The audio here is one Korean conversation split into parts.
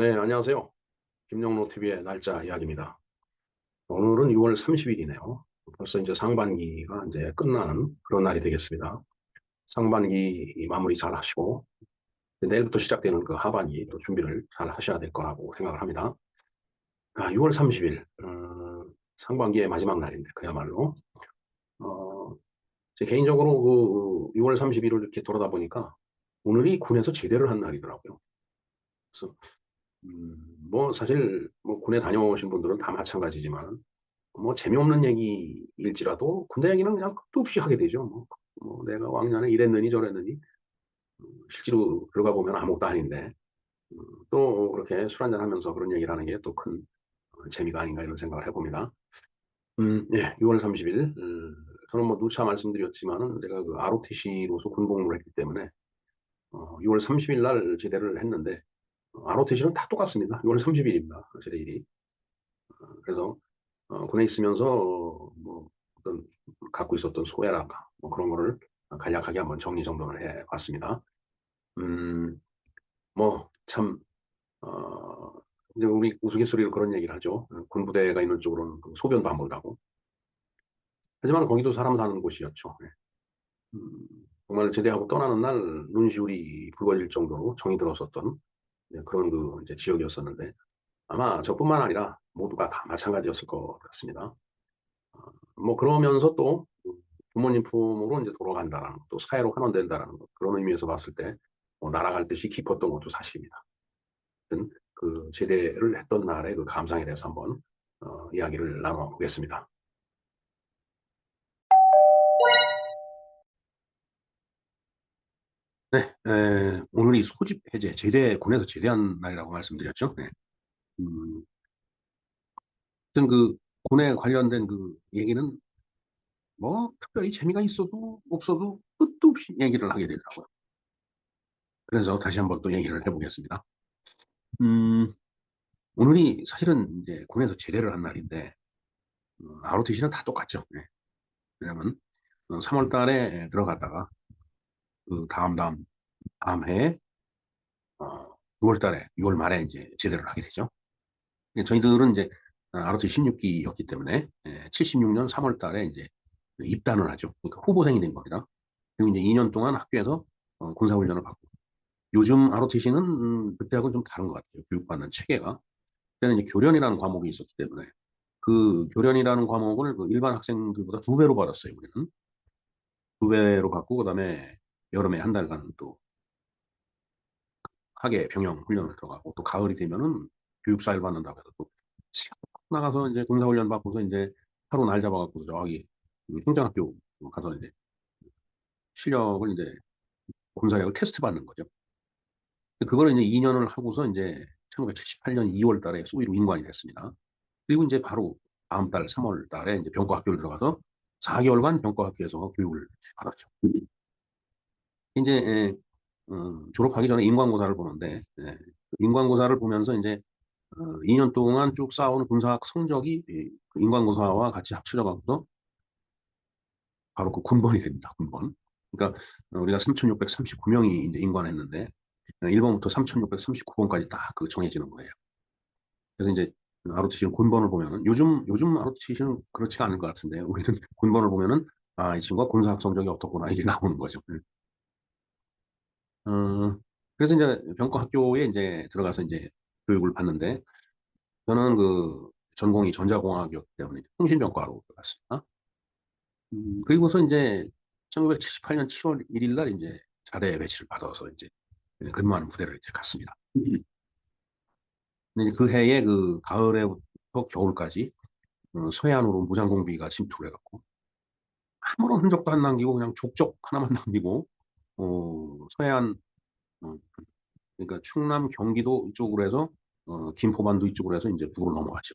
네, 안녕하세요. 김영로 TV의 날짜 이야기입니다. 오늘은 6월 30일이네요. 벌써 이제 상반기가 이제 끝나는 그런 날이 되겠습니다. 상반기 마무리 잘 하시고, 내일부터 시작되는 그 하반기 또 준비를 잘 하셔야 될 거라고 생각을 합니다. 6월 30일, 상반기의 마지막 날인데, 그야말로. 어, 제 개인적으로 그 6월 30일을 이렇게 돌아다 보니까 오늘이 군에서 제대를 한 날이더라고요. 그래서, 뭐 사실 뭐 군에 다녀오신 분들은 다 마찬가지지만, 뭐 재미없는 얘기일지라도 군대 얘기는 그냥 끝도 없이 하게 되죠. 뭐 내가 왕년에 이랬느니 저랬느니 실제로 들어가 보면 아무것도 아닌데 또 그렇게 술 한잔 하면서 그런 얘기를 하는 게 또 큰 재미가 아닌가 이런 생각을 해봅니다. 예, 6월 30일. 저는 뭐 누차 말씀드렸지만은 제가 그 ROTC로서 군복무를 했기 때문에 6월 30일 날 제대를 했는데 ROTC는 다 똑같습니다. 6월 30일입니다. 제대일이. 그래서 군에 있으면서 뭐 어떤 갖고 있었던 소외랄까 뭐 그런 거를 간략하게 한번 정리정돈을 해봤습니다. 음, 뭐 참, 이제 우리 우스갯소리로 그런 얘기를 하죠. 군부대가 있는 쪽으로는 그 소변도 안 본다고. 하지만 거기도 사람 사는 곳이었죠. 네. 음, 정말 제대하고 떠나는 날 눈시울이 붉어질 정도로 정이 들었었던 그런 그 이제 지역이었었는데 아마 저뿐만 아니라 모두가 다 마찬가지였을 것 같습니다. 뭐 그러면서 또 부모님 품으로 이제 돌아간다라는 또 사회로 환원된다라는 것 그런 의미에서 봤을 때 날아갈 듯이 기뻤던 것도 사실입니다. 하여튼 그 제대를 했던 날의 그 감상에 대해서 한번 이야기를 나눠 보겠습니다. 네, 오늘이 소집 해제 제대 군에서 제대한 날이라고 말씀드렸죠. 네. 음, 하여튼 그 군에 관련된 그 얘기는 뭐 특별히 재미가 있어도 없어도 끝도 없이 얘기를 하게 되더라고요. 그래서 다시 한번 또 얘기를 해보겠습니다. 음, 오늘이 사실은 이제 군에서 제대를 한 날인데 ROTC는 다 똑같죠. 네. 왜냐면 3월 달에 들어갔다가 그 다음 해에 6월 달에 6월 말에 이제 제대를 하게 되죠. 저희들은 이제 ROTC 16기였기 때문에 76년 3월 달에 이제 입단을 하죠. 그러니까 후보생이 된 겁니다. 그리고 이제 2년 동안 학교에서 군사훈련을 받고 요즘 ROTC는 그때하고는 좀 다른 것 같아요. 교육받는 체계가. 그때는 이제 교련이라는 과목이 있었기 때문에 그 교련이라는 과목을 그 일반 학생들보다 두 배로 받았어요, 우리는. 두 배로 받고, 그다음에 여름에 한 달간 또 하계 병영 훈련을 들어가고, 또 가을이 되면은 교육사일 받는다고 해서 또 나가서 이제 군사훈련 받고서 이제 하루 날 잡아갖고 저기 그 행정학교 가서 이제 실력을 이제 군사력을 테스트 받는 거죠. 그거를 이제 2년을 하고서 이제 1978년 2월 달에 소위로 임관이 됐습니다. 그리고 이제 바로 다음 달 3월 달에 이제 병과학교를 들어가서 4개월간 병과학교에서 교육을 받았죠. 이제 졸업하기 전에 인관고사를 보는데 인관고사를 보면서 이제 2년 동안 쭉 쌓아온 군사학 성적이 그 인관고사와 같이 합쳐져 갖고서 바로 그 군번이 됩니다. 군번. 그러니까 우리가 3,639명이 이제 인관했는데 1번부터 3,639번까지 딱 그 정해지는 거예요. 그래서 이제 ROTC는 군번을 보면은 요즘 ROTC는 그렇지가 않을 것 같은데 우리는 군번을 보면은 이 친구가 군사학 성적이 어떻구나 이게 나오는 거죠. 그래서 이제 병과 학교에 이제 들어가서 이제 교육을 받는데 저는 그 전공이 전자공학이었기 때문에 통신병과로 들어갔습니다. 그리고서 이제 1978년 7월 1일 날 이제 자대 배치를 받아서 이제 근무하는 부대를 이제 갔습니다. 근데 이제 그 해에 그 가을에부터 겨울까지 서해안으로 무장공비가 침투를 해갖고 아무런 흔적도 안 남기고 그냥 족적 하나만 남기고 서해안 어, 그러니까 충남 경기도 이쪽으로 해서 김포반도 이쪽으로 해서 이제 북으로 넘어가죠.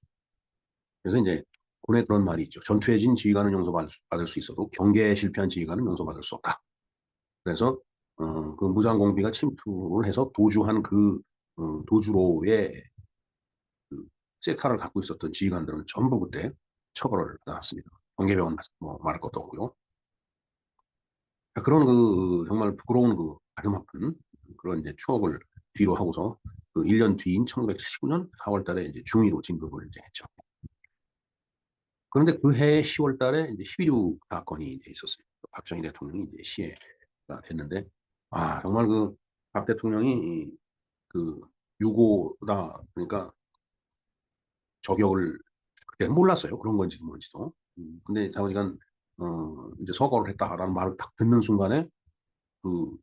그래서 이제 군에 그런 말이 있죠. 전투에 진 지휘관은 용서받을 수 있어도 경계에 실패한 지휘관은 용서받을 수 없다. 그래서 그 무장공비가 침투를 해서 도주한 그 도주로의 그 셀카를 갖고 있었던 지휘관들은 전부 그때 처벌을 받았습니다. 경계병은 뭐 말할 것도 없고요. 그런 그 정말 부끄러운 그 가슴 아픈 그런 이제 추억을 뒤로 하고서 그 1년 뒤인 1979년 4월 달에 이제 중위로 진급을 이제 했죠. 그런데 그 해 10월 달에 이제 12.6 사건이 이제 있었어요. 박정희 대통령이 이제 시해가 됐는데, 정말 그 박 대통령이 그 유고다 그러니까 저격을 그때 몰랐어요. 그런 건지도 뭔지도. 근데 자우지간 이제 서거를 했다라는 말을 딱 듣는 순간에 그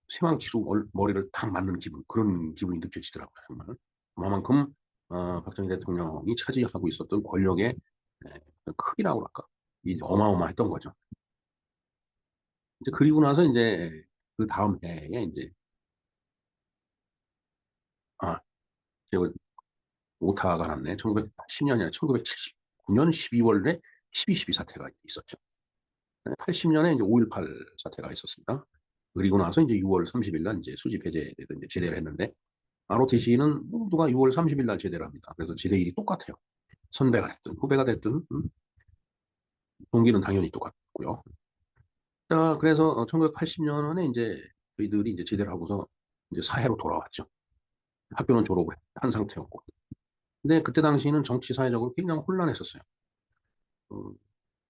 새망치로 머리를 탁 맞는 기분, 그런 기분이 느껴지더라고요, 정말. 그만큼 박정희 대통령이 차지하고 있었던 권력의 크기라고 할까? 이 어마어마했던 거죠. 이제 그리고 나서 이제 그 다음 해에 이제 아, 제가 오타가 났네. 1980년이 아니라 1979년 12월에 12.12 사태가 있었죠. 80년에 이제 5.18 사태가 있었습니다. 그리고 나서 이제 6월 30일 날 이제 수집 해제를 이제 제대를 했는데, ROTC는 모두가 6월 30일 날 제대를 합니다. 그래서 제대일이 똑같아요. 선배가 됐든 후배가 됐든 동기는 당연히 똑같고요. 자, 그래서 1980년에 이제 저희들이 이제 제대를 하고서 이제 사회로 돌아왔죠. 학교는 졸업을 한 상태였고. 근데 그때 당시는 정치 사회적으로 굉장히 혼란했었어요. 어,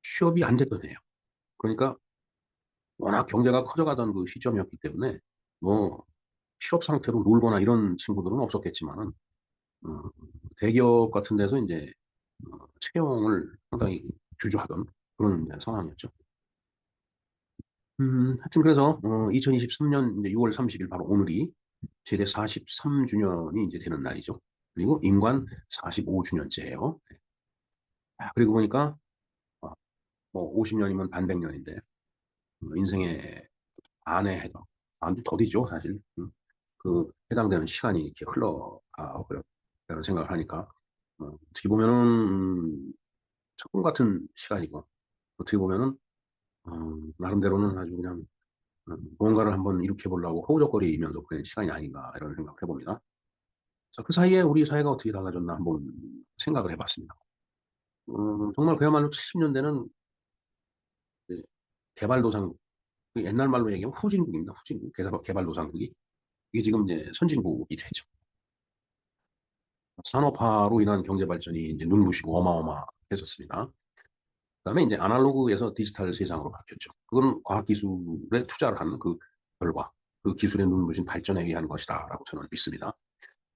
취업이 안 됐던 해요. 그러니까 워낙 경제가 커져가던 그 시점이었기 때문에 뭐 실업 상태로 놀거나 이런 친구들은 없었겠지만은 어, 대기업 같은 데서 이제 채용을 상당히 주저하던 그런 이제 상황이었죠. 하여튼 그래서 2023년 이제 6월 30일 바로 오늘이 제대 43주년이 이제 되는 날이죠. 그리고 임관 45주년째예요. 그리고 보니까 뭐 50년이면 반백년인데 인생의 반에 해당, 반도 더디죠 사실. 그 해당되는 시간이 이렇게 흘러가 버렸다는 생각을 하니까 어떻게 보면은 천금 같은 시간이고 어떻게 보면은 나름대로는 아주 그냥 무언가를 한번 일으켜 보려고 허우적거리면서 그런 시간이 아닌가 이런 생각을 해봅니다. 자, 그 사이에 우리 사회가 어떻게 달라졌나 한번 생각을 해봤습니다. 정말 그야말로 70년대는 개발도상국, 그 옛날 말로 얘기하면 후진국입니다. 후진국, 개발도상국이. 이게 지금 이제 선진국이 되죠. 산업화로 인한 경제 발전이 이제 눈부시고 어마어마했었습니다. 그다음에 이제 아날로그에서 디지털 세상으로 바뀌었죠. 그건 과학기술에 투자를 하는 그 결과, 그 기술의 눈부신 발전에 의한 것이다라고 저는 믿습니다.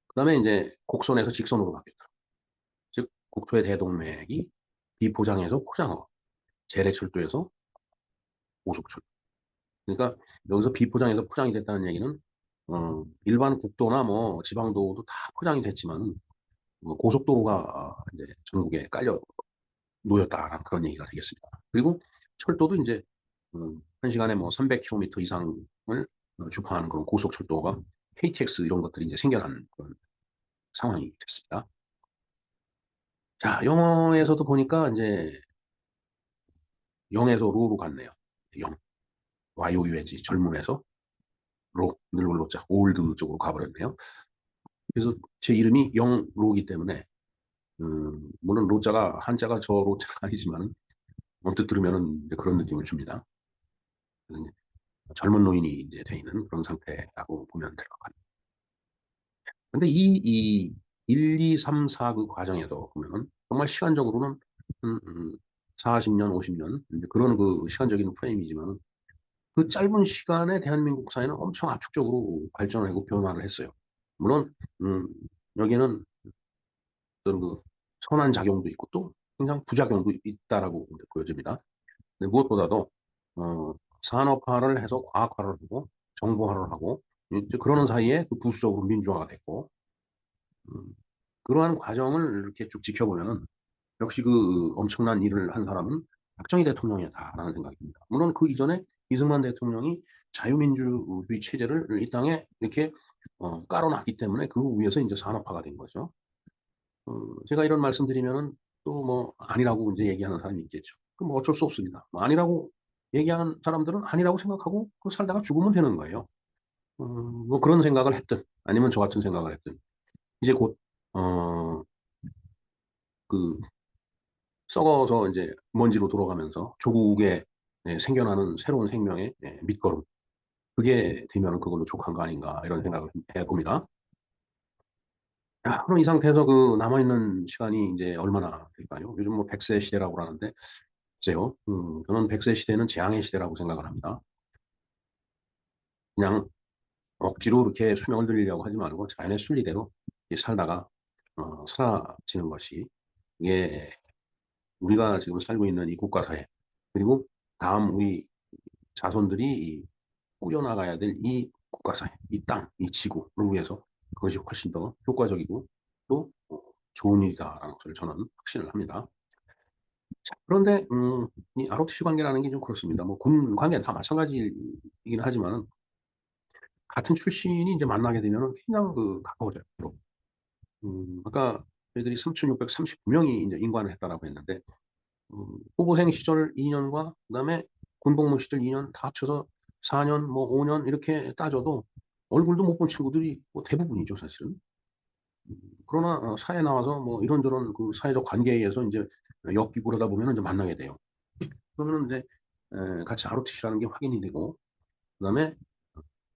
그다음에 이제 곡선에서 직선으로 바뀌었다. 즉 국토의 대동맥이 비포장에서 포장으로, 재래철도에서 고속철도. 그러니까 여기서 비포장에서 포장이 됐다는 얘기는 일반 국도나 뭐 지방도도 다 포장이 됐지만 고속도로가 이제 전국에 깔려 놓였다라는 그런 얘기가 되겠습니다. 그리고 철도도 이제 한 시간에 뭐 300km 이상을 주파하는 그런 고속철도가 KTX 이런 것들이 이제 생겨난 그런 상황이 됐습니다. 자, 영어에서도 보니까 이제 영에서 로로 갔네요. 영. YOUNG 젊음에서 로, 늙은 로자, 올드 쪽으로 가버렸네요. 그래서 제 이름이 영로기 때문에 물론 로자가 한자가 저 로자가 아니지만 언뜻 들으면은 그런 느낌을 줍니다. 젊은 노인이 이제 돼 있는 그런 상태라고 보면 될 것 같아요. 근데 이 1, 2, 3, 4 그 과정에도 보면은 정말 시간적으로는 40년, 50년 그런 그 시간적인 프레임이지만 그 짧은 시간에 대한민국 사회는 엄청 압축적으로 발전하고 변화를 했어요. 물론 여기에는 어떤 그 선한 작용도 있고 또 굉장히 부작용도 있다라고 보여집니다. 근데 무엇보다도 어, 산업화를 해서 과학화를 하고 정보화를 하고 이제 그러는 사이에 그 부수적으로 민주화가 됐고 음, 그러한 과정을 이렇게 쭉 지켜보면은 역시 그 엄청난 일을 한 사람은 박정희 대통령이었다라는 생각이 듭니다. 물론 그 이전에 이승만 대통령이 자유민주주의 체제를 이 땅에 이렇게 깔아놨기 때문에 그 위에서 이제 산업화가 된 거죠. 제가 이런 말씀드리면은 또 뭐 아니라고 이제 얘기하는 사람이 있겠죠. 그럼 뭐 어쩔 수 없습니다. 뭐 아니라고 얘기하는 사람들은 아니라고 생각하고 그 살다가 죽으면 되는 거예요. 뭐 그런 생각을 했든 아니면 저 같은 생각을 했든 이제 곧 그 썩어서 이제 먼지로 돌아가면서 조국에 생겨나는 새로운 생명의 밑거름, 그게 되면 그걸로 족한 거 아닌가 이런 생각을 해봅니다. 자, 그럼 이 상태에서 남아있는 시간이 이제 얼마나 될까요? 요즘 뭐 100세 시대라고 그러는데, 글쎄요. 저는 100세 시대는 재앙의 시대라고 생각을 합니다. 그냥 억지로 이렇게 수명을 늘리려고 하지 말고 자연의 순리대로 살다가, 사라지는 것이, 이게 우리가 지금 살고 있는 이 국가 사회, 그리고 다음 우리 자손들이 꾸려나가야 될 이 국가사회, 이 땅, 이 지구를 위해서 그것이 훨씬 더 효과적이고 또 좋은 일이다라는 것을 저는 확신을 합니다. 자, 그런데 이 ROTC 관계라는 게 좀 그렇습니다. 뭐 군 관계는 다 마찬가지이긴 하지만 같은 출신이 이제 만나게 되면은 그냥 가까워져요. 아까 저희들이 3,639명이 이제 인관을 했다라고 했는데 후보생 시절 2년과 그다음에 군복무 시절 2년 다 합쳐서 4년 뭐 5년 이렇게 따져도 얼굴도 못 본 친구들이 뭐 대부분이죠, 사실은. 그러나 사회에 나와서 뭐 이런저런 사회적 관계에 의해서 인제 엮이고 그러다 보면은 이제 만나게 돼요. 그러면은 인제 같이 ROTC라는 게 확인이 되고 그다음에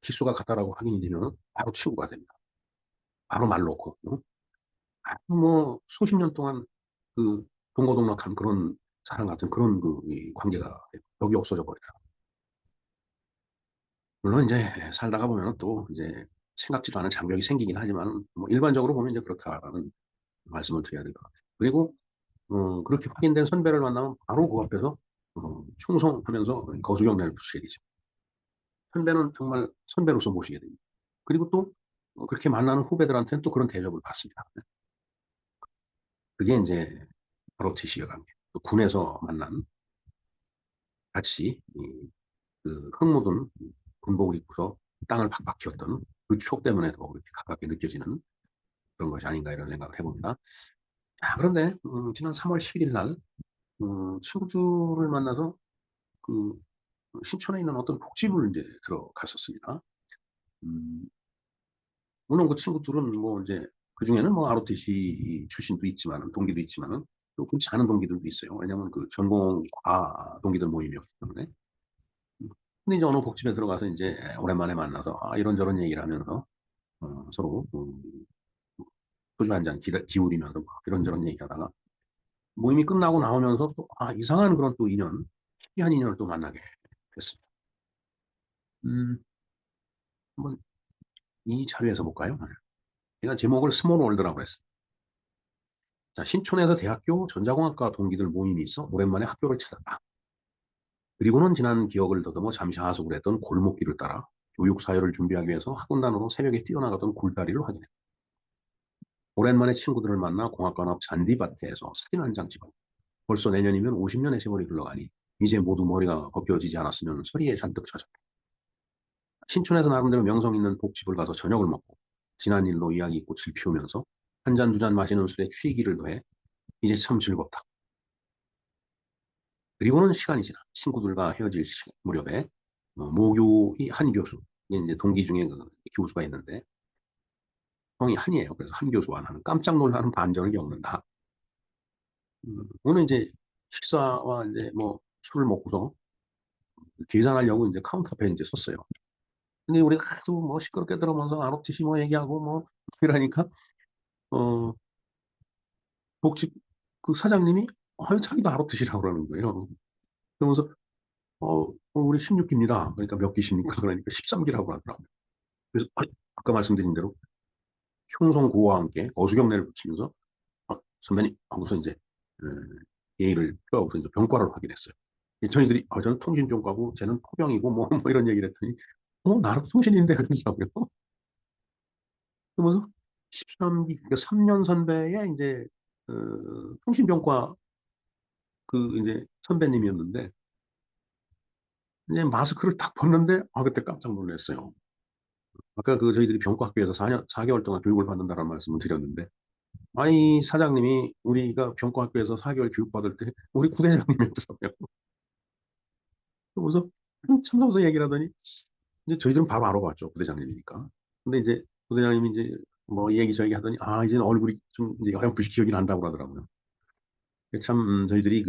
기수가 같다라고 확인이 되면은 바로 친구가 됩니다. 바로 말 놓고. 아주 뭐 수십 년 동안 동거동락한 그런 사람 같은 그런 이 관계가 돼요. 벽이 없어져 버려요. 물론 인제 살다가 보면은 또 이제 생각지도 않은 장벽이 생기긴 하지만 뭐 일반적으로 보면 이제 그렇다라는 말씀을 드려야 될 것 같아요. 그리고 그렇게 확인된 선배를 만나면 바로 그 앞에서 충성하면서 거두경례를 붙이게 되죠. 선배는 정말 선배로서 모시게 됩니다. 그리고 또 그렇게 만나는 후배들한테는 또 그런 대접을 받습니다. 그게 인제 ROTC의 관계. 또 군에서 만난 같이 흙 묻은 군복을 입고서 땅을 팍팍 키웠던 그 추억 때문에 더 그렇게 가깝게 느껴지는 그런 것이 아닌가 이런 생각을 해 봅니다. 자, 그런데 지난 3월 11일 날 친구들을 만나서 그 신촌에 있는 어떤 복집을 인제 들어갔었습니다. 음 물론 그 친구들은 뭐 인제 그중에는 뭐 ROTC 출신도 있지만은 동기도 있지만은 또 그렇지 않은 동기들도 있어요. 왜냐하면 전공과 동기들 모임이었기 때문에. 근데 이제 어느 복집에 들어가서 인제 오랜만에 만나서 이런저런 얘기를 하면서 서로 소주 한 잔 기울이면서 막 이런저런 얘기하다가 모임이 끝나고 나오면서 또 이상한 그런 또 인연, 희귀한 인연을 또 만나게 됐습니다. 음 한번 이 자료에서 볼까요? 제가 제목을 스몰 월드라고 그랬어요. 자, 신촌에서 대학교 전자공학과 동기들 모임이 있어 오랜만에 학교를 찾았다. 그리고는 지난 기억을 더듬어 잠시 하숙을 했던 골목길을 따라 교육 사회를 준비하기 위해서 학원단으로 새벽에 뛰어나가던 굴다리를 확인했다. 오랜만에 친구들을 만나 공학관 앞 잔디밭에서 사진 한 장 찍었다. 벌써 내년이면 50년의 세월이 흘러가니 이제 모두 머리가 벗겨지지 않았으면 서리에 잔뜩 젖었다. 신촌에서 나름대로 명성 있는 복집을 가서 저녁을 먹고 지난 일로 이야기꽃을 피우면서 한 잔 두 잔 마시는 술에 취기를 더해 이제 참 즐겁다. 그리고는 시간이 지나 친구들과 헤어질 무렵에 모교의 한 교수, 이게 이제 동기 중에 교수가 있는데 성이 한이에요. 그래서 한 교수와 나는 깜짝 놀라는 반전을 겪는다. 오늘 이제 식사와 이제 뭐 술을 먹고서 계산하려고 이제 카운터 앞에 이제 섰어요. 근데 우리가 하도 뭐 시끄럽게 들으면서 ROTC 뭐 얘기하고 뭐 이러니까 어 복직 사장님이 자기도 ROTC라고 그러는 거예요. 그러면서 우리 16기입니다. 그러니까 몇 기십니까? 그러니까 13기라고 하더라고요. 그래서 아까 말씀드린 대로 충성구호와 함께 어수경례를 붙이면서 선배님 하고서 인제 예의를 표하고서 인제 병과를 확인했어요. 저희들이 저는 통신병과고 쟤는 포병이고 뭐 뭐 이런 얘기를 했더니 나랑 통신인데 그러더라고요. 그러면서 13기 그러니까 3년 선배의 인제 통신병과 인제 선배님이었는데 이제 마스크를 딱 벗는데 그때 깜짝 놀랐어요. 아까 저희들이 병과학교에서 4년 4 개월 동안 교육을 받는다라는 말씀을 드렸는데 아이 사장님이 우리가 병과학교에서 4 개월 교육받을 때 우리 부대장님이었더라고요. 그러고서 한참 서서 얘기를 하더니 이제 저희들은 바로 알아봤죠, 부대장님이니까. 근데 이제 부대장님이 인제 뭐 이 얘기 저 얘기 하더니 이제는 얼굴이 좀 이제 어렴풋이 기억이 난다고 그러더라고요. 참 저희들이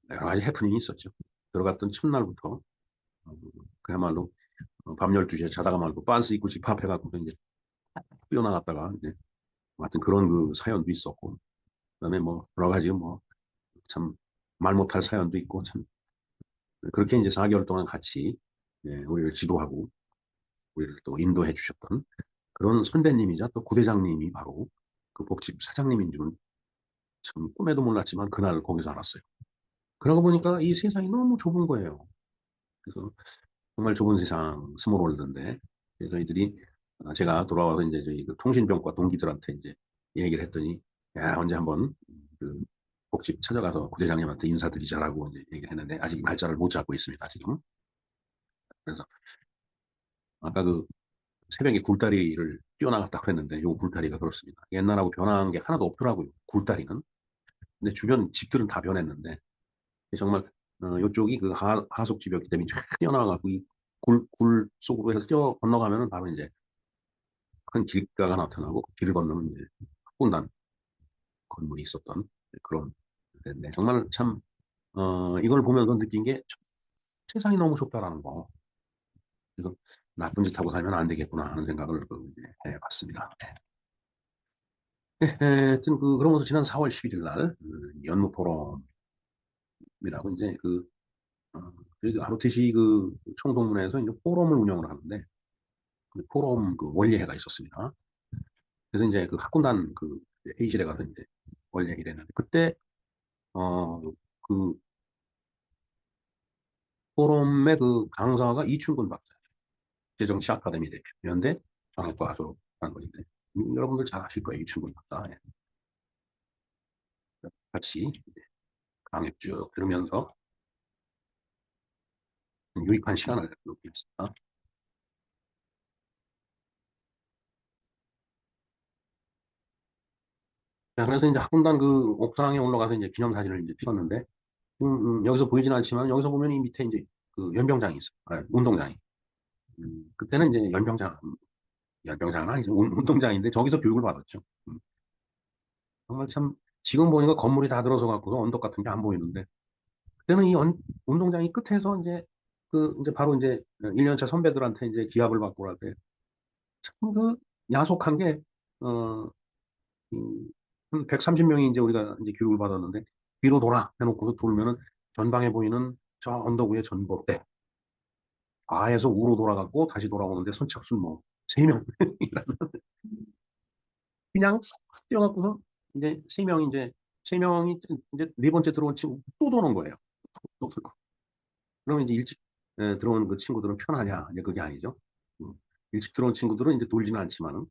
여러 가지 해프닝이 있었죠. 들어갔던 첫날부터 어 그야말로 밤 12 시에 자다가 말고 빤스 입고 집합해 갖고서 인제 뛰어나갔다가 인제 하여튼 그런 그 사연도 있었고, 그다음에 뭐 여러 가지 뭐 참 말 못할 사연도 있고 참 그렇게 이제 4개월 동안 같이 우리를 지도하고 우리를 또 인도해 주셨던 그런 선배님이자 또 부대장님이 바로 그 복집 사장님인 줄은 참 꿈에도 몰랐지만 그날 거기서 알았어요. 그러고 보니까 이 세상이 너무 좁은 거예요. 그래서 정말 좁은 세상 스몰월드인데 저희들이 제가 돌아와서 이제 저희 그 통신병과 동기들한테 이제 얘기를 했더니 야 언제 한번 그 복집 찾아가서 부대장님한테 인사드리자라고 이제 얘기를 했는데 아직 날짜를 못 잡고 있습니다 지금. 그래서 아까 그 새벽에 굴다리를 뛰어나갔다 그랬는데 요 굴다리가 그렇습니다. 옛날하고 변한 게 하나도 없더라고요. 굴다리는. 근데 주변 집들은 다 변했는데 정말 요쪽이 그 하속 지역이기 때문에 쫙 뛰어나가고 이 굴 속으로 해서 뛰어 건너가면은 바로 이제 큰 길가가 나타나고 그 길을 건너면 이제 학군단 건물이 있었던 그런 데인데 정말 참 이걸 보면서 느낀 게 세상이 너무 좁다라는 거. 그래서 나쁜 짓 하고 살면 안 되겠구나 하는 생각을 이제 해봤습니다. 하여튼 그러면서 지난 4월 11일 날 연무 포럼이라고 이제 어, 저희 ROTC 그 총동문회에서 이제 포럼을 운영을 하는데 그 포럼 그 원례회가 있었습니다. 그래서 이제 그 학군단 그 회의실에 가서 이제 원례회를 했는데 그때 그 포럼의 그 강사가 이춘근 박사, 재정치 아카데미 대표, 연대 정학과 졸업한 분인데 여러분들 잘 아실 거예요. 이춘근 박사. 예. 같이 강의 쭉 들으면서 유익한 시간을 누리겠습니다. 자, 그래서 이제 학군단 그 옥상에 올라가서 이제 기념사진을 이제 찍었는데, 여기서 보이진 않지만, 여기서 보면 이 밑에 이제 그 연병장이 있어요. 운동장이. 그때는 이제 연병장은 아니죠. 운동장인데, 저기서 교육을 받았죠. 정말 참, 지금 보니까 건물이 다 들어서 갖고서 언덕 같은 게 안 보이는데, 그때는 이 운동장이 끝에서 이제, 이제 바로 이제 1년차 선배들한테 이제 기합을 받고 할 때, 참 야속한 게, 어, 한 130명이 이제 우리가 이제 교육을 받았는데 뒤로 돌아 해놓고서 돌면은 전방에 보이는 저 언덕 위에 전봇대 아에서 우로 돌아갔고 다시 돌아오는데 선착순 뭐 3명 그냥 싹 뛰어갖고서 이제 3명이 이제 3명이 이제 네 번째 들어온 친구 또 도는 거예요. 또 들고. 그러면 이제 일찍 들어온 그 친구들은 편하냐? 이제 그게 아니죠. 음, 일찍 들어온 친구들은 이제 돌지는 않지만은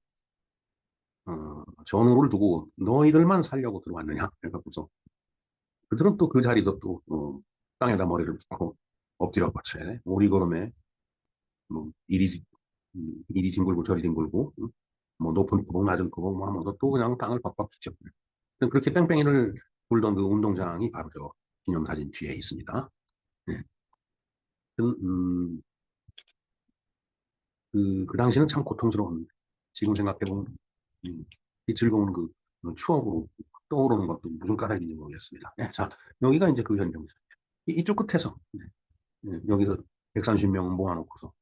전우를 두고 너희들만 살려고 들어왔느냐? 그래갖고서 그들은 또 그 자리에서 또 땅에다 머리를 붓고 엎드려 뻗쳐야 돼. 오리걸음에 뭐 이리 뒹굴고 저리 뒹굴고 뭐 높은 구멍 낮은 구멍 뭐 하면서 또 그냥 땅을 박박 치죠. 그렇게 뺑뺑이를 돌던 그 운동장이 바로 저 기념사진 뒤에 있습니다. 네. 음, 그 당시는 참 고통스러운 지금 생각해보면 이 즐거운 그 추억으로 떠오르는 것도 무슨 까닭인지 모르겠습니다. 네, 자 여기가 이제 그 현장입니다. 이쪽 끝에서 여기서 130명 모아놓고서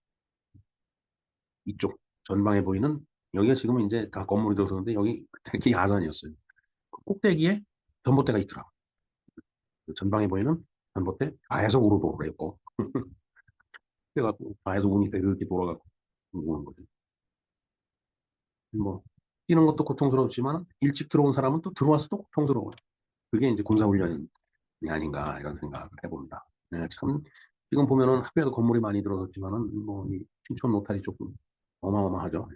이쪽 전방에 보이는 여기가 지금 이제 다 건물이 들어서는데 여기 되게 야산이었어요. 그 꼭대기에 전봇대가 있더라고. 그 전방에 보이는 전봇대 아에서 우로 돌아있고 그래갖고 아에서 우니까 이렇게 돌아가고 오는 거죠. 뭐 뛰는 것도 고통스럽지만 일찍 들어온 사람은 또 들어와서도 고통스러워요. 그게 이제 군사훈련이 아닌가 이런 생각을 해봅니다. 네, 참 지금 보면은 학교에도 건물이 많이 들어섰지만은 뭐이 신촌 노탈이 조금 어마어마하죠.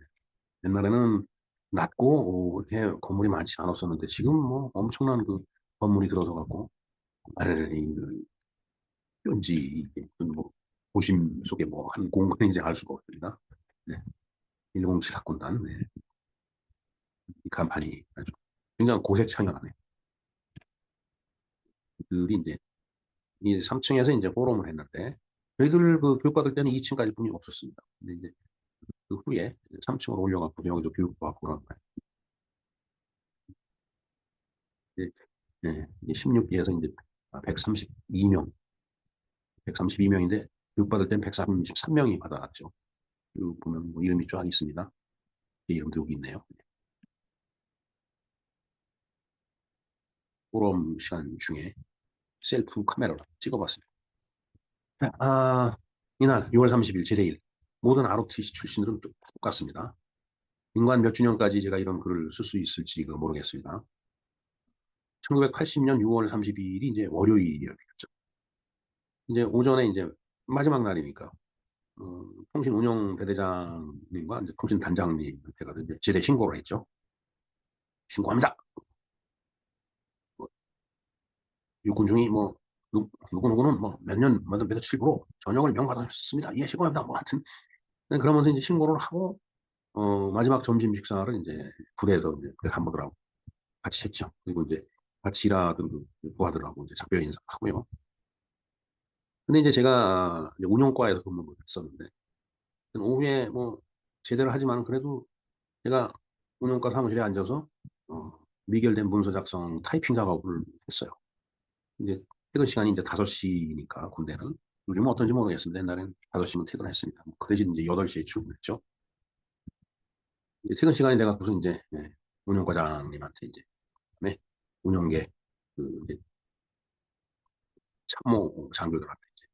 옛날에는 낮고 이렇게 건물이 많지 않았었는데 지금 뭐 엄청난 그 건물이 들어서 갖고 아니 왠지 이게 뭐 도심 속에 뭐 한 공간인지 알 수가 없습니다. 네. 107 학군단 네. 이 간판이 아주 굉장히 고색창연하네. 그들이 이제 이 3층에서 이제 포럼을 했는데 저희들 그 교육받을 때는 2층까지 분이 없었습니다. 근데 이제 그 후에 3층으로 올려갖고 여기서 교육받고 그런 거예요. 이제, 네, 16기에서 이제 132명 132명인데 교육받을 땐 133명이 받아갔죠. 쭉 보면 뭐 이름이 쫙 있습니다. 제 이름도 여기 있네요. 포럼 시간 중에 셀프 카메라로 찍어봤습니다. 이날 6월 30일 제대일 모든 ROTC 출신들은 또 똑같습니다. 인간 몇 주년까지 제가 이런 글을 쓸 수 있을지 모르겠습니다. 1980년 6월 30일이 이제 월요일이었죠. 이제 오전에 이제 마지막 날이니까 통신 운영 대대장님과 이제 통신 단장님한테가 이제 제대 신고를 했죠. 신고합니다. 뭐, 육군 중이 뭐 누구누구는 뭐 몇 년, 몇 며칠부로 전역을 명받았습니다. 예, 신고합니다. 뭐 하여튼 그러면서 이제 신고를 하고 마지막 점심 식사를 이제 부대에서 이제 부대 간부들하고 같이 했죠. 그리고 이제 같이 일하던 그 부하들하고 이제 작별 인사하고요. 근데 이제 제가 이제 운영과에서 근무를 했었는데 오후에 뭐 제대로 하지만 그래도 제가 운영과 사무실에 앉아서 어, 미결된 문서 작성 타이핑 작업을 했어요. 이제 퇴근 시간이 이제 5시니까 군대는 요즘은 어떤지 모르겠습니다. 옛날엔 5시면 퇴근했습니다. 그 대신 이제 8시에 출근했죠. 이제 퇴근 시간이 돼갖고서 이제 운영과장님한테 이제 네, 운영계 이제 참모 장교들한테 이제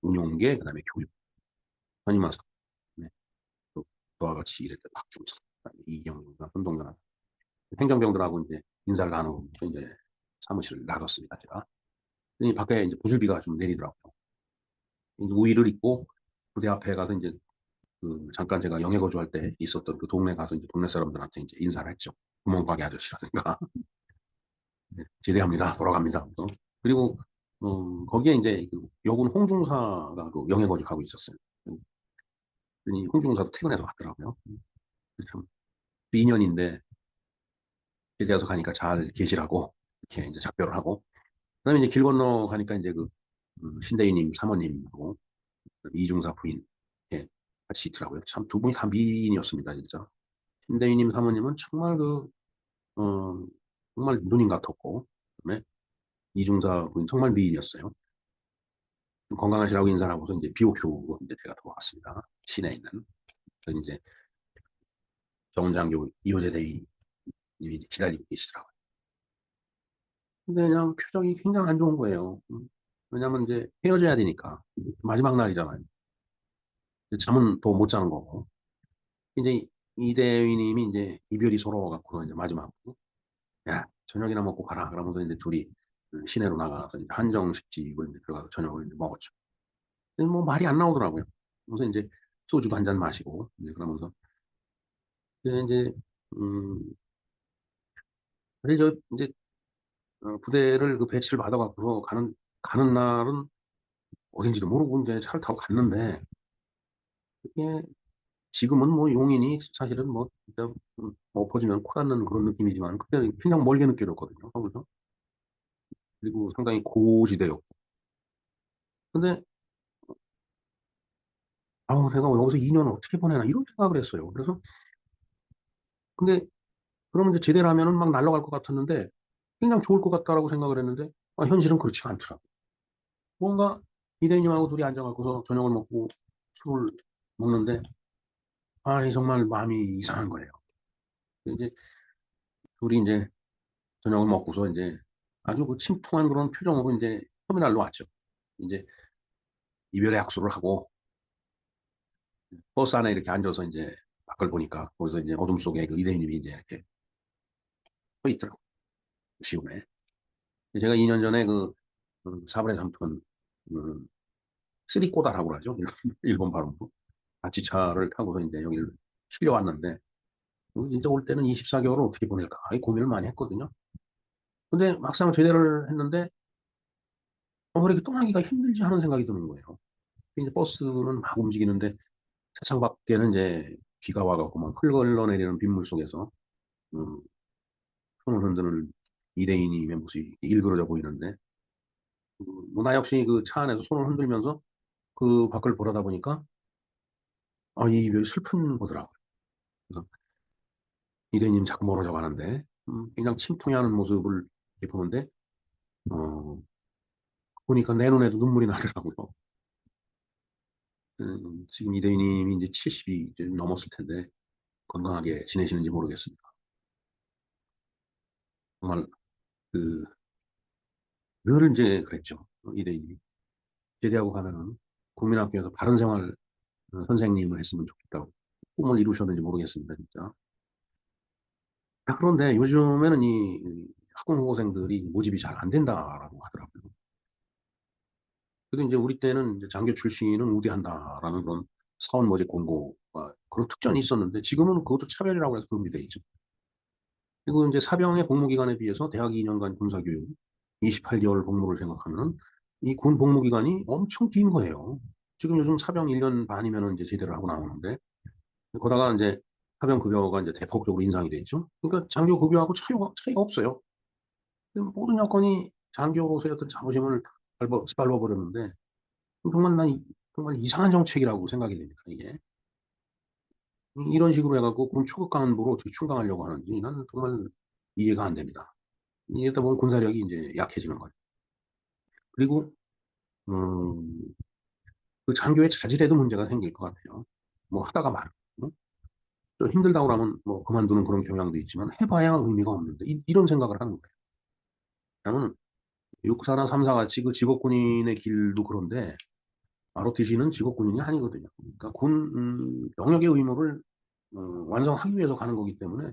운용계 그다음에 교육 선임하사 네, 또 저와 같이 일했던 박중사 그다음에 이경준과 손동현 행정병들하고 이제 인사를 나누고 이제 사무실을 나갔습니다. 제가 이 밖에 이제 부슬비가 좀 내리더라고요. 이제 우의를 입고 부대 앞에 가서 이제 잠깐 제가 영해 거주할 때 있었던 그 동네 가서 이제 동네 사람들한테 이제 인사를 했죠. 구멍가게 아저씨라든가 네, 제대합니다. 돌아갑니다. 그리고 거기에 이제 그 여군 홍중사가 그 영해 거주하고 있었어요. 이 홍중사도 퇴근해서 갔더라고요. 참 2년인데 제대해서 가니까 잘 계시라고 이렇게 이제 작별을 하고 그다음에 이제 길 건너 가니까 이제 신대희님 사모님하고 이중사 부인 예, 같이 있더라고요. 참 두 분이 다 미인이었습니다, 진짜. 신대희님 사모님은 정말 어, 정말 누님 같았고, 그다음에 이중사 부인 정말 미인이었어요. 건강하시라고 인사를 하고서 이제 BOQ로 이제 제가 들어왔습니다. 시내에 있는. 그래서 이제 정장교 이호재 대위님이 이제 기다리고 계시더라고요. 근데 그냥 표정이 굉장히 안 좋은 거예요. 왜냐면 이제 헤어져야 되니까. 마지막 날이잖아요. 잠은 또 못 자는 거고. 이제 이대위님이 이제 이별이 서러워갖고 이제 마지막으로 야 저녁이나 먹고 가라 그러면서 이제 둘이 시내로 나가서 이제 한정식집을 이제 들어가서 저녁을 이제 먹었죠. 근데 뭐 말이 안 나오더라고요. 그래서 이제 소주도 한 잔 마시고 이제 그러면서 이제 그래서 이제 부대를 그 배치를 받아갖고 가는 날은 어딘지도 모르고 이제 차를 타고 갔는데 이게 지금은 뭐 용인이 사실은 뭐 진짜 뭐 엎어지면 코 닿는 그런 느낌이지만 그때 그냥 멀게 느껴졌거든요. 서울서. 그리고 상당히 고지대였고. 근데 아우 내가 여기서 2년 어떻게 보내나 이런 생각을 했어요. 그래서 근데 그러면 이제 제대를 하면은 막 날아갈 것 같았는데 그냥 좋을 것 같다라고 생각을 했는데 현실은 그렇지가 않더라고요. 뭔가 이대님하고 둘이 앉아갖고서 저녁을 먹고 술을 먹는데 정말 마음이 이상한 거예요. 이제 둘이 이제 저녁을 먹고서 이제 아주 그 침통한 그런 표정으로 이제 터미널로 왔죠. 이제 이별의 약수를 하고 버스 안에 이렇게 앉아서 이제 밖을 보니까 거기서 이제 어둠 속에 그 이대희님이 이제 이렇게 서 있더라고 시움에. 제가 2년 전에 사브레 삼촌 쓰리꼬다라고 하죠. 일본 발음으로 같이 차를 타고서 이제 여기를 실려왔는데 진짜 올 때는 24개월을 어떻게 보낼까 이 고민을 많이 했거든요. 근데 막상 제대를 했는데 왜 이렇게 떠나기가 힘들지 하는 생각이 드는 거예요. 이제 버스는 막 움직이는데 차창 밖에는 이제 비가 와갖고 막 흘러내리는 빗물 속에서 음, 손을 흔드는 이대인님의 모습이 일그러져 보이는데 나 역시 그 차 안에서 손을 흔들면서 그 밖을 보려다 보니까 이 이별이 슬픈 거더라고요. 그래서 이대인님 자꾸 멀어져 가는데 그냥 침통해하는 모습을 이렇게 보는데 어, 보니까 내 눈에도 눈물이 나더라고요. 지금 이대인님이 이제 70이 이제 넘었을 텐데 건강하게 지내시는지 모르겠습니다. 정말 그, 늘 이제 그랬죠. 이대일이. 제대하고 가면은 국민학교에서 바른 생활 선생님을 했으면 좋겠다고 꿈을 이루셨는지 모르겠습니다, 진짜. 그런데 요즘에는 이 학부모고생들이 모집이 잘 안 된다라고 하더라고요. 그래도 이제 우리 때는 이제 장교 출신은 우대한다라는 그런 사원 모집 공고가 그런 특전이 있었는데 지금은 그것도 차별이라고 해서 금지돼 있죠. 그리고 이제 사병의 복무기간에 비해서 대학 2년간 군사교육 28개월 복무를 생각하면 이 군 복무기간이 엄청 긴 거예요. 지금 요즘 사병 1년 반이면 이제 제대를 하고 나오는데 거다가 이제 사병 급여가 이제 대폭적으로 인상이 돼 있죠. 그러니까 장교 급여하고 차이가 없어요. 모든 여건이 장교로서의 어떤 자부심을 밟아버렸는데 정말 정말 이상한 정책이라고 생각이 됩니다, 이게. 이런 식으로 해갖고 군 초급 간부로 어떻게 충당하려고 하는지 나는 정말 이해가 안 됩니다. 이러다 보면 군사력이 이제 약해지는 거죠. 그리고, 음, 그 장교의 자질에도 문제가 생길 것 같아요. 뭐 하다가 말고, 좀 힘들다고 그러면 뭐 그만두는 그런 경향도 있지만 해봐야 의미가 없는데, 이런 생각을 하는 거예요. 나는 육사나 삼사 같이 그 직업군인의 길도 그런데, ROTC는 직업군인이 아니거든요. 그러니까 병역의 의무를 완성하기 위해서 가는 거기 때문에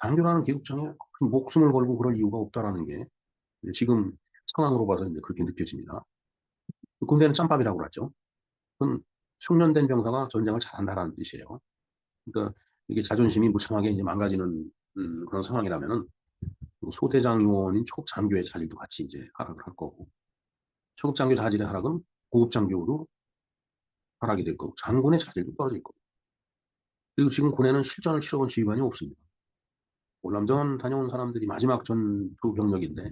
장교라는 계급장에 큰 목숨을 걸고 그럴 이유가 없다라는 게 지금 상황으로 봐서 이제 그렇게 느껴집니다. 군대는 짬밥이라고 그러죠. 그건 숙련된 병사가 전쟁을 잘한다라는 뜻이에요. 그러니까 이게 자존심이 무참하게 이제 망가지는 그런 상황이라면은 소대장 요원인 초급 장교의 자질도 같이 이제 하락을 할 거고 초급 장교 자질의 하락은 고급 장교도 하락이 될 거고 장군의 자질도 떨어질 거고 그리고 지금 군에는 실전을 치러본 지휘관이 없습니다. 월남전 다녀온 사람들이 마지막 전투 병력인데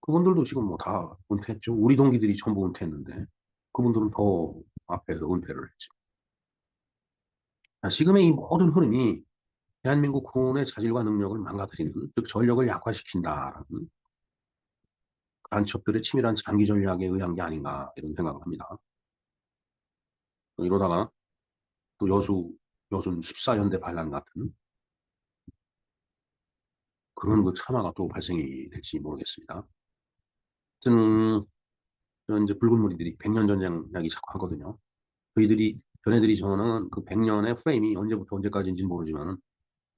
그분들도 지금 뭐 다 은퇴했죠. 우리 동기들이 전부 은퇴했는데 그분들은 더 앞에서 은퇴를 했죠. 지금의 이 모든 흐름이 대한민국 군의 자질과 능력을 망가뜨리는, 즉 전력을 약화시킨다라는 간첩들의 치밀한 장기 전략에 의한 게 아닌가 이런 생각을 합니다. 이러다가 또 여순 14연대 반란 같은 그런 그 참화가 또 발생이 될지 모르겠습니다. 하여튼 이제 붉은 무리들이 100년 전쟁 이야기 자꾸 하거든요. 전애들이 저는 그 100년의 프레임이 언제부터 언제까지인지는 모르지만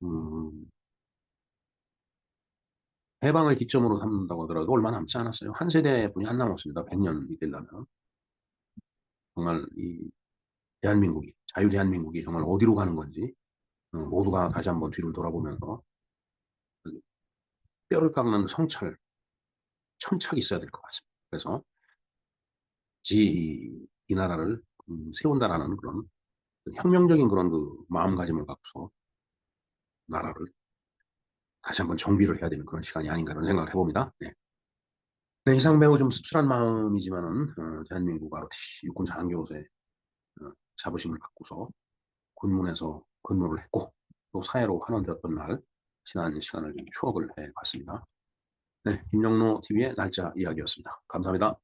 음, 해방을 기점으로 삼는다고 하더라도 얼마 남지 않았어요. 한 세대분이 안 남았습니다. 100년이 되려면. 정말 이 대한민국이, 자유대한민국이 정말 어디로 가는 건지 모두가 다시 한번 뒤를 돌아보면서 그 뼈를 깎는 성찰, 천착이 있어야 될 것 같습니다. 그래서 이 나라를 세운다라는 그런 혁명적인 그런 그 마음가짐을 갖고서 나라를 다시 한번 정비를 해야 되는 그런 시간이 아닌가 하는 생각을 해봅니다. 네. 네, 이상 매우 좀 씁쓸한 마음이지만은 대한민국 ROTC 육군 장교로서의 자부심을 갖고서 군문에서 근무를 했고 또 사회로 환원되었던 날 지난 시간을 좀 추억을 해봤습니다. 네, 김영로 TV의 날짜 이야기였습니다. 감사합니다.